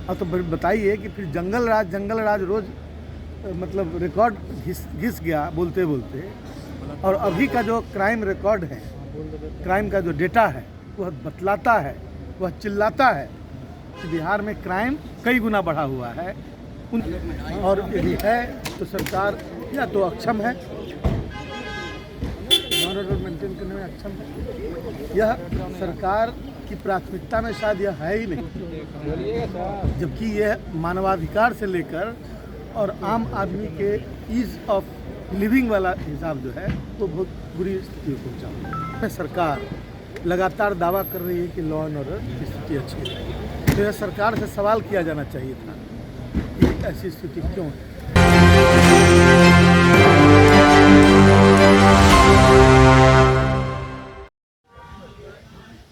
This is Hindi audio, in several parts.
अब तो बताइए कि फिर जंगल राज रोज मतलब रिकॉर्ड घिस गया बोलते बोलते, और अभी का जो क्राइम रिकॉर्ड है, क्राइम का जो डेटा है वह बतलाता है, वह चिल्लाता है कि बिहार में क्राइम कई गुना बढ़ा हुआ है। और यदि है तो सरकार या तो अक्षम है, लॉ एंड ऑर्डर मेंटेन करने में अक्षम है, यह सरकार की प्राथमिकता में शायद यह है ही नहीं, जबकि यह मानवाधिकार से लेकर और आम आदमी के ईज ऑफ लिविंग वाला हिसाब जो है वो बहुत बुरी स्थिति में पहुँचा हुआ है। सरकार लगातार दावा कर रही है कि लॉ एंड ऑर्डर की स्थिति अच्छी है, तो यह सरकार से सवाल किया जाना चाहिए था कि ऐसी स्थिति क्यों है।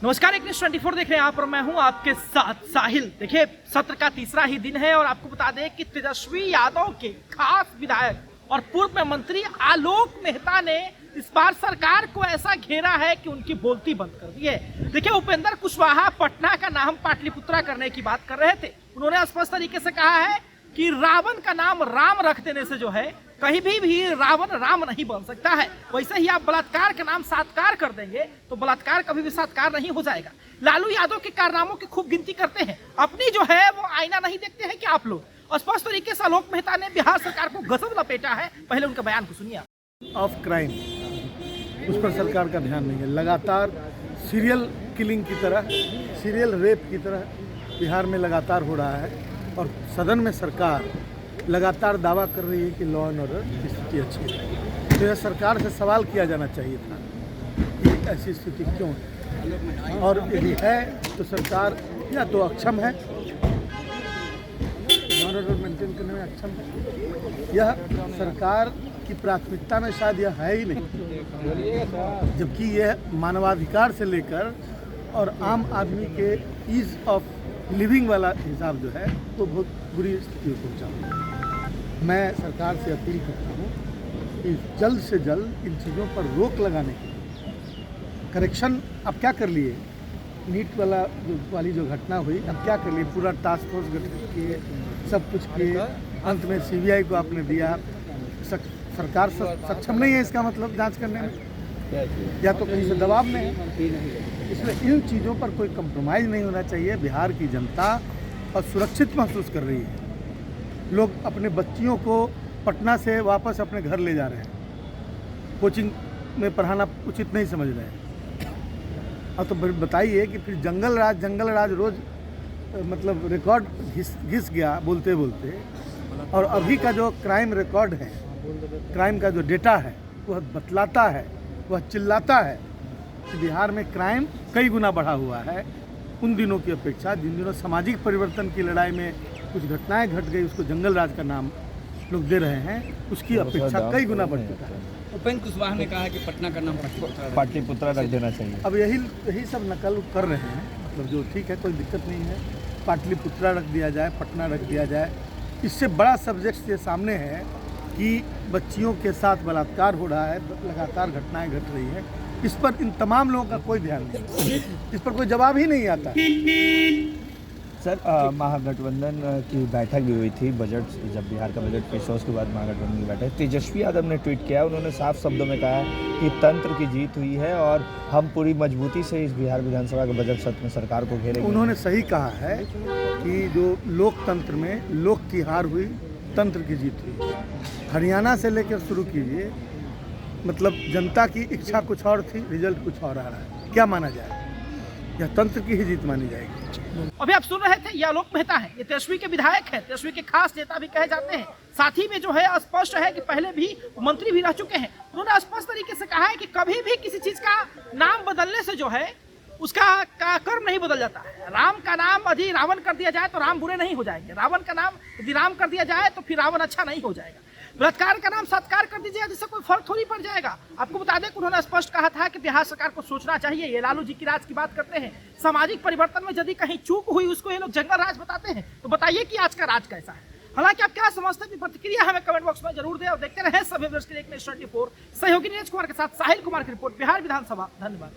नमस्कार, एक न्यूज़ 24 देख रहे हैं आप और मैं हूं आपके साथ साहिल। देखिए, सत्र का तीसरा ही दिन है और आपको बता दें कि तेजस्वी यादव के खास विधायक और पूर्व मंत्री आलोक मेहता ने इस बार सरकार को ऐसा घेरा है कि उनकी बोलती बंद कर दी है। देखिए, उपेंद्र कुशवाहा पटना का नाम पाटलिपुत्रा करने की बात कर रहे थे। उन्होंने स्पष्ट तरीके से कहा है कि रावण का नाम राम रख देने से जो है कहीं भी रावण राम नहीं बन सकता है। वैसे ही आप बलात्कार का नाम सात्कार कर देंगे तो बलात्कार कभी भी सात्कार नहीं हो जाएगा। लालू यादव के कारनामों की खूब गिनती करते हैं, अपनी जो है वो आईना नहीं देखते हैं कि आप लोग। स्पष्ट तरीके से आलोक मेहता ने बिहार सरकार को गजब लपेटा है। पहले उनका बयान को सुनिए। ऑफ क्राइम, उस पर सरकार का ध्यान नहीं है। लगातार सीरियल किलिंग की तरह, सीरियल रेप की तरह बिहार में लगातार हो रहा है और सदन में सरकार लगातार दावा कर रही है कि लॉ एंड ऑर्डर की स्थिति अच्छी है, तो यह सरकार से सवाल किया जाना चाहिए था कि ऐसी स्थिति क्यों है। और यदि है तो सरकार या तो अक्षम है, लॉ एंड ऑर्डर मेंटेन करने में अक्षम है, यह सरकार की प्राथमिकता में शायद यह है ही नहीं, जबकि यह मानवाधिकार से लेकर और आम आदमी के ईज ऑफ लिविंग वाला हिसाब जो है वो बहुत बुरी स्थिति में पहुँचा हुआ है। मैं सरकार से अपील करता हूँ कि जल्द से जल्द इन चीज़ों पर रोक लगाने के लिए करेक्शन अब क्या कर लिए, नीट वाली जो घटना हुई अब क्या कर लिए, पूरा टास्क फोर्स गठित किए, सब कुछ किए, अंत में सीबीआई को आपने दिया। सरकार सक्षम नहीं है इसका मतलब जांच करने में, या तो कहीं से दबाव में है। इसलिए इन चीज़ों पर कोई कंप्रोमाइज़ नहीं होना चाहिए। बिहार की जनता और सुरक्षित महसूस कर रही है। लोग अपने बच्चियों को पटना से वापस अपने घर ले जा रहे हैं, कोचिंग में पढ़ाना उचित नहीं समझ रहे हैं। अब तो बताइए कि फिर जंगल राज रोज मतलब रिकॉर्ड घिस गया बोलते बोलते, और अभी का जो क्राइम रिकॉर्ड है, क्राइम का जो डेटा है वह बतलाता है, वह चिल्लाता है कि बिहार में क्राइम कई गुना बढ़ा हुआ है उन दिनों की अपेक्षा। जिन दिनों सामाजिक परिवर्तन की लड़ाई में कुछ घटनाएं घट गई, उसको जंगल राज का नाम लोग दे रहे हैं, उसकी अपेक्षा कई गुना बढ़ चुका है। उपेंद्र कुशवाहा ने कहा कि पटना का नाम पाटलिपुत्रा रख देना चाहिए। अब यही सब नकल कर रहे हैं, मतलब जो ठीक है, कोई दिक्कत नहीं है, पाटलिपुत्रा रख दिया जाए, पटना रख दिया जाए। इससे बड़ा सब्जेक्ट ये सामने है कि बच्चियों के साथ बलात्कार हो रहा है, लगातार घटनाएं घट रही हैं। इस पर इन तमाम लोगों का कोई ध्यान नहीं, इस पर कोई जवाब ही नहीं आता। सर, महागठबंधन की बैठक भी हुई थी, बजट जब बिहार का बजट पेश हुआ उसके बाद महागठबंधन की बैठक, तेजस्वी यादव ने ट्वीट किया। उन्होंने साफ शब्दों में कहा कि तंत्र की जीत हुई है और हम पूरी मजबूती से इस बिहार विधानसभा के बजट सत्र में सरकार को घेरेंगे। उन्होंने सही कहा है कि जो लोकतंत्र में लोक की हार हुई, तंत्र की जीत हुई। हरियाणा से लेकर शुरू कीजिए, मतलब जनता की इच्छा कुछ और थी, रिजल्ट कुछ और आ रहा है। क्या माना जाए, यह तंत्र की ही जीत मानी जाएगी। अभी आप सुन रहे थे, ये आलोक मेहता है, ये तेजस्वी के विधायक है, तेजस्वी के खास नेता भी कहे जाते हैं। साथ ही में जो है स्पष्ट है कि पहले भी मंत्री भी रह चुके हैं। उन्होंने स्पष्ट तरीके से कहा है कि कभी भी किसी चीज का नाम बदलने से जो है उसका कर्म नहीं बदल जाता है। राम का नाम यदि रावण कर दिया जाए तो राम बुरे नहीं हो जाएंगे, रावण का नाम यदि राम कर दिया जाए तो फिर रावण अच्छा नहीं हो जाएगा। बलात्कार का नाम सत्कार कर दीजिए, जिससे कोई फर्क थोड़ी पड़ जाएगा। आपको बता दें कि उन्होंने स्पष्ट कहा था कि बिहार सरकार को सोचना चाहिए। ये लालू जी की राज की बात करते हैं, सामाजिक परिवर्तन में यदि कहीं चूक हुई उसको ये लोग जंगल राज बताते हैं। तो बताइए कि आज का राज कैसा है। हालांकि आप क्या समझते हैं, प्रतिक्रिया हमें कमेंट बॉक्स में जरूर दें और देखते रहे सभी व्यूअर्स के लिए न्यूज़ 24 सहयोगी नीरज कुमार के साथ साहिल कुमार की रिपोर्ट, बिहार विधानसभा। धन्यवाद।